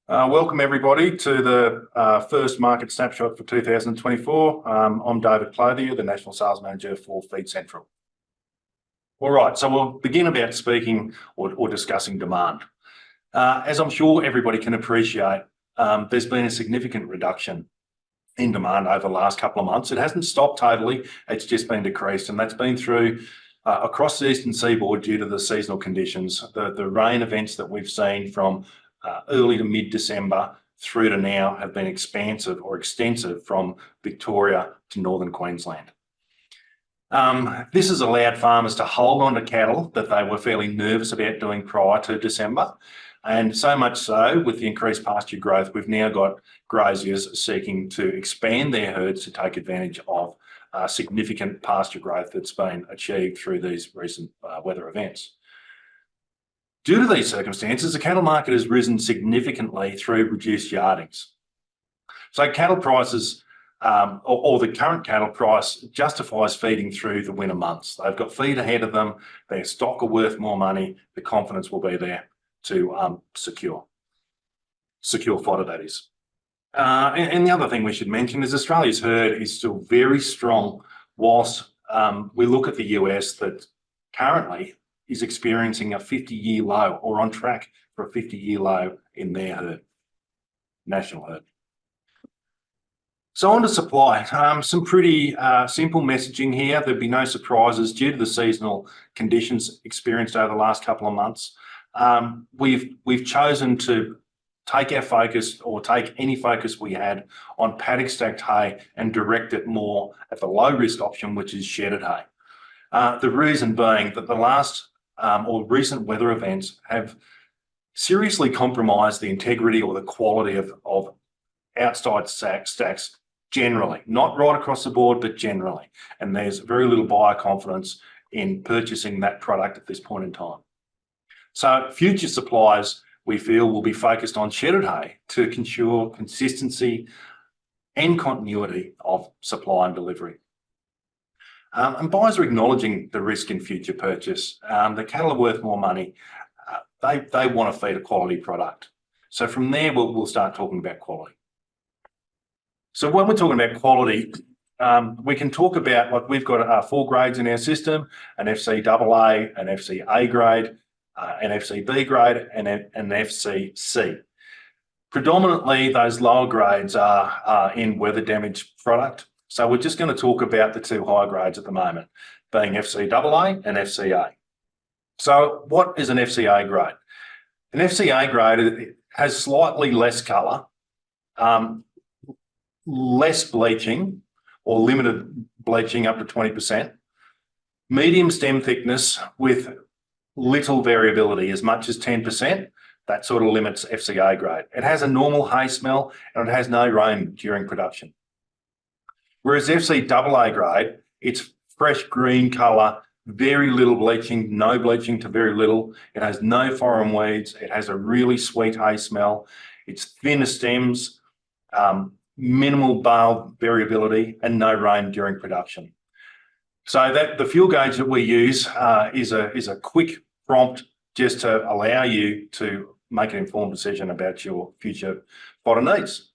Welcome everybody to the first market snapshot for 2024. I'm David Clothier, the National Sales Manager for Feed Central. All right, so we'll begin about speaking or discussing demand. As I'm sure everybody can appreciate, there's been a significant reduction in demand over the last couple of months. It hasn't stopped totally, it's just been decreased, and that's been through across the eastern seaboard due to the seasonal conditions. The rain events that we've seen from early to mid-December through to now have been expansive or extensive from Victoria to northern Queensland. This has allowed farmers to hold on to cattle that they were fairly nervous about doing prior to December. And so much so, with the increased pasture growth, we've now got graziers seeking to expand their herds to take advantage of significant pasture growth that's been achieved through these recent weather events. Due to these circumstances, the cattle market has risen significantly through reduced yardings. So cattle prices, or the current cattle price, justifies feeding through the winter months. They've got feed ahead of them, their stock are worth more money, the confidence will be there to secure fodder, that is. And the other thing we should mention is Australia's herd is still very strong, whilst we look at the US that currently is experiencing a 50-year low, or on track for a 50-year low in their herd, national herd. So on to supply, some pretty simple messaging here. There'd be no surprises due to the seasonal conditions experienced over the last couple of months. We've chosen to take our focus, or take any focus we had, on paddock stacked hay and direct it more at the low risk option, which is shedded hay. The reason being that the last or recent weather events have seriously compromised the integrity or the quality of outside stacks generally, not right across the board, but generally. And there's very little buyer confidence in purchasing that product at this point in time. So future supplies, we feel, will be focused on shedded hay to ensure consistency and continuity of supply and delivery. And buyers are acknowledging the risk in future purchase. The cattle are worth more money. They want to feed a quality product. So from there, we'll start talking about quality. So when we're talking about quality, we can talk about, like, we've got 4 grades in our system: an FCAA, an FCA grade, an FCB grade, and an FCC. Predominantly, those lower grades are in weather damaged product. So we're just going to talk about the 2 higher grades at the moment, being FCAA and FCA. So what is an FCA grade? An FCA grade has slightly less colour, less bleaching, or limited bleaching up to 20%, medium stem thickness with little variability, as much as 10%. That sort of limits FCA grade. It has a normal hay smell, and it has no rain during production. Whereas FCAA grade, it's fresh green colour, very little bleaching, no bleaching to very little. It has no foreign weeds. It has a really sweet hay smell. It's thinner stems, minimal bale variability, and no rain during production. So that the fuel gauge that we use is a quick prompt just to allow you to make an informed decision about your future fodder needs.